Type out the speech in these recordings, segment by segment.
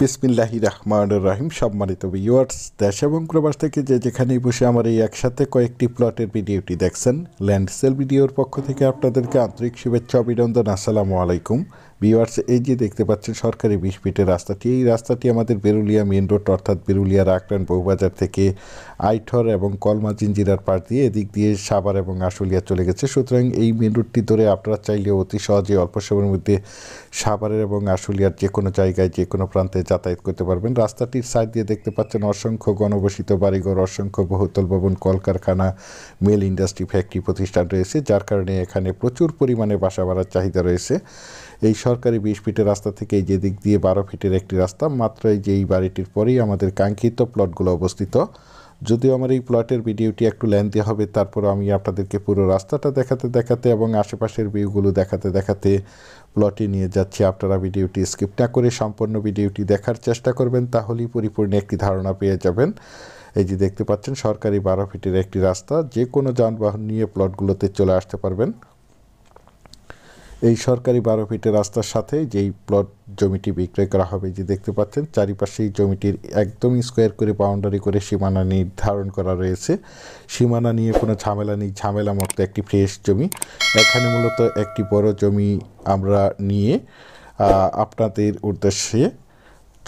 বিসমিল্লাহির রহমানির রহিম। সম্মানিত ভিউয়ার্স, দেশ এবং প্রবাস থেকে যে যেখানেই বসে আমার এই একসাথে কয়েকটি প্লটের ভিডিওটি দেখছেন, ল্যান্ড সেল ভিডিওর পক্ষ থেকে আপনাদেরকে আন্তরিক শুভেচ্ছা অভিনন্দন। আসসালামু আলাইকুম ভিউয়ার্স। এই যে দেখতে পাচ্ছেন সরকারি 20 ফিটের রাস্তাটি, এই রাস্তাটি আমাদের বেরুলিয়া মেন রোড অর্থাৎ বেরুলিয়ার আকরান বহুবাজার থেকে আইঠর এবং কলমা জিঞ্জিরার পাশ দিয়ে এদিক দিয়ে সাভার এবং আশুলিয়া চলে গেছে। সুতরাং এই মেন রোডটি ধরে আপনারা চাইলে অতি সহজে অল্প সময়ের মধ্যে সাভারের এবং আশুলিয়ার যে কোনো জায়গায় যে কোনো প্রান্তে যাতায়াত করতে পারবেন। রাস্তাটির সাইড দিয়ে দেখতে পাচ্ছেন অসংখ্য গণবসিত বাড়িঘর, অসংখ্য বহুতল ভবন, কলকারখানা, মিল, ইন্ডাস্ট্রি, ফ্যাক্টরি প্রতিষ্ঠান রয়েছে, যার কারণে এখানে প্রচুর পরিমাণে বাসা বাড়ার চাহিদা রয়েছে। এই সরকারি 20 ফিটের রাস্তা থেকে এই যে দিক দিয়ে 12 ফিটের একটি রাস্তা, মাত্র এই যে এই বাড়িটির পরেই আমাদের কাঙ্ক্ষিত প্লটগুলো অবস্থিত। যদিও আমার এই প্লটের ভিডিওটি একটু লেন্থি হবে, তারপর আমি আপনাদেরকে পুরো রাস্তাটা দেখাতে দেখাতে এবং আশেপাশের ভিউগুলো দেখাতে দেখাতে প্লটে নিয়ে যাচ্ছি। আপনারা ভিডিওটি স্কিপ না করে সম্পূর্ণ ভিডিওটি দেখার চেষ্টা করবেন, তাহলেই পরিপূর্ণ একটি ধারণা পেয়ে যাবেন। এই যে দেখতে পাচ্ছেন সরকারি 12 ফিটের একটি রাস্তা, যে কোনো যানবাহন নিয়ে প্লটগুলোতে চলে আসতে পারবেন। এই সরকারি 12 ফিটের রাস্তার সাথে যেই প্লট জমিটি বিক্রয় করা হবে, যে দেখতে পাচ্ছেন চারিপাশে এই জমিটির একদম স্কোয়ার করে বাউন্ডারি করে সীমানা নির্ধারণ করা রয়েছে। সীমানা নিয়ে কোনো ঝামেলা নেই, ঝামেলা মুক্ত একটি ফ্রেশ জমি। এখানে মূলত একটি বড় জমি আমরা নিয়ে আপনাদের উদ্দেশ্যে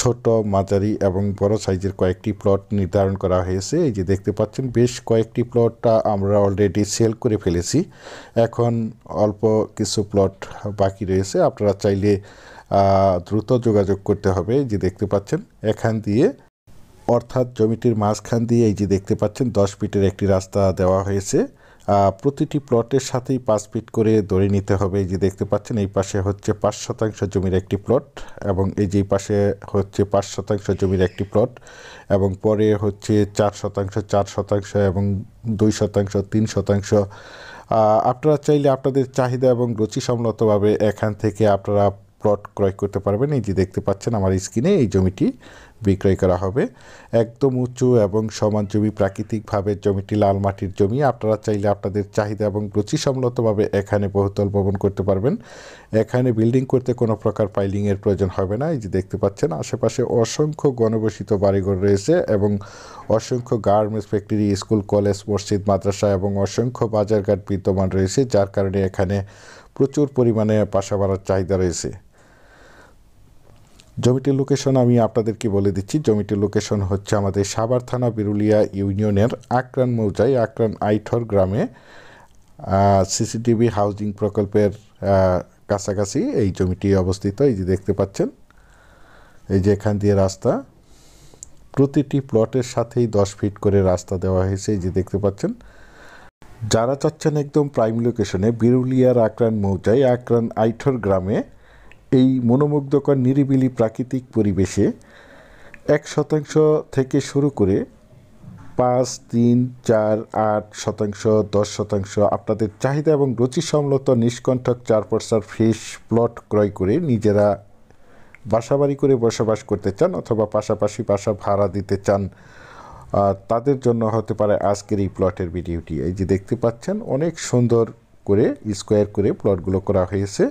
ছোট, মাঝারি এবং বড় সাইজের কয়েকটি প্লট নির্ধারণ করা হয়েছে। এই যে দেখতে পাচ্ছেন বেশ কয়েকটি প্লটটা আমরা অলরেডি সেল করে ফেলেছি, এখন অল্প কিছু প্লট বাকি রয়েছে। আপনারা চাইলে দ্রুত যোগাযোগ করতে হবে। এই যে দেখতে পাচ্ছেন এখান দিয়ে অর্থাৎ জমিটির মাঝখান দিয়ে এই যে দেখতে পাচ্ছেন 10 ফিটের একটি রাস্তা দেওয়া হয়েছে। প্রতিটি প্লটের সাথেই 5 ফিট করে ধরে নিতে হবে। এই যে দেখতে পাচ্ছেন এই পাশে হচ্ছে 5 শতাংশ জমির একটি প্লট, এবং এই যে পাশে হচ্ছে 5 শতাংশ জমির একটি প্লট, এবং পরে হচ্ছে 4 শতাংশ, 4 শতাংশ এবং 2 শতাংশ, 3 শতাংশ। আপনারা চাইলে আপনাদের চাহিদা এবং রুচিসম্মতভাবে এখান থেকে আপনারা প্লট ক্রয় করতে পারবেন। এই যে দেখতে পাচ্ছেন আমার স্ক্রিনে এই জমিটি বিক্রয় করা হবে। একদম উঁচু এবং সমান জমি, প্রাকৃতিকভাবে জমিটি লাল মাটির জমি। আপনারা চাইলে আপনাদের চাহিদা এবং রুচিসম্মতভাবে এখানে বহুতল ভবন করতে পারবেন। এখানে বিল্ডিং করতে কোনো প্রকার পাইলিংয়ের প্রয়োজন হবে না। এই যে দেখতে পাচ্ছেন আশেপাশে অসংখ্য গণবসিত বাড়িঘর রয়েছে এবং অসংখ্য গার্মেন্টস ফ্যাক্টরি, স্কুল, কলেজ, মসজিদ, মাদ্রাসা এবং অসংখ্য বাজারঘাট বিদ্যমান রয়েছে, যার কারণে এখানে প্রচুর পরিমাণে বাসা বাড়ার চাহিদা রয়েছে। জমিটির লোকেশন আমি আপনাদেরকে বলে দিচ্ছি। জমিটির লোকেশন হচ্ছে আমাদের সাভার থানা বেরুলিয়া ইউনিয়নের আকরান মৌজায় আকরান আইঠর গ্রামে সিসিটিভি হাউজিং প্রকল্পের কাছাকাছি এই জমিটি অবস্থিত। এই যে দেখতে পাচ্ছেন এই যে এখান দিয়ে রাস্তা, প্রতিটি প্লটের সাথেই 10 ফিট করে রাস্তা দেওয়া হয়েছে। এই যে দেখতে পাচ্ছেন যারা চাচ্ছেন একদম প্রাইম লোকেশনে বেরুলিয়ার আকরান মৌজায় আকরান আইঠর গ্রামে এই মনোমুগ্ধকর নিরিবিলি প্রাকৃতিক পরিবেশে 1 শতাংশ থেকে শুরু করে 5, 3, 4, 8 শতাংশ, 10 শতাংশ আপনাদের চাহিদা এবং রুচিসম্মত নিষ্কণ্ঠক 4 ফ্রেশ প্লট ক্রয় করে নিজেরা বাসাবাড়ি করে বসবাস করতে চান অথবা পাশাপাশি বাসা ভাড়া দিতে চান, তাদের জন্য হতে পারে আজকের এই প্লটের ভিডিওটি। এই যে দেখতে পাচ্ছেন অনেক সুন্দর করে স্কোয়ার করে প্লটগুলো করা হয়েছে।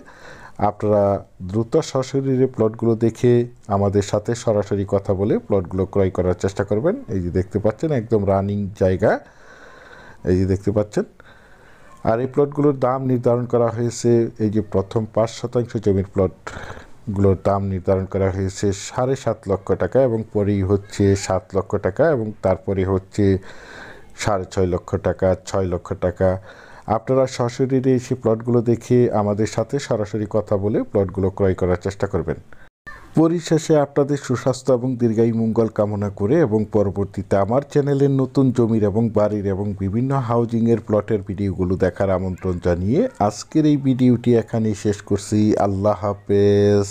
আপনারা দ্রুত সশরীরে প্লটগুলো দেখে আমাদের সাথে সরাসরি কথা বলে প্লটগুলো ক্রয় করার চেষ্টা করবেন। এই যে দেখতে পাচ্ছেন একদম রানিং জায়গা, এই যে দেখতে পাচ্ছেন। আর এই প্লটগুলোর দাম নির্ধারণ করা হয়েছে, এই যে প্রথম 5 শতাংশ জমির প্লটগুলোর দাম নির্ধারণ করা হয়েছে 7.5 লক্ষ টাকা, এবং পরেই হচ্ছে 7 লক্ষ টাকা, এবং তারপরে হচ্ছে 6.5 লক্ষ টাকা, 6 লক্ষ টাকা। আপনারা সশরীরে এসে প্লটগুলো দেখে আমাদের সাথে সরাসরি কথা বলে প্লটগুলো ক্রয় করার চেষ্টা করবেন। পরিশেষে আপনাদের সুস্বাস্থ্য এবং দীর্ঘায়ু মঙ্গল কামনা করে এবং পরবর্তীতে আমার চ্যানেলের নতুন জমির এবং বাড়ির এবং বিভিন্ন হাউজিংয়ের প্লটের ভিডিওগুলো দেখার আমন্ত্রণ জানিয়ে আজকের এই ভিডিওটি এখানেই শেষ করছি। আল্লাহ হাফেজ।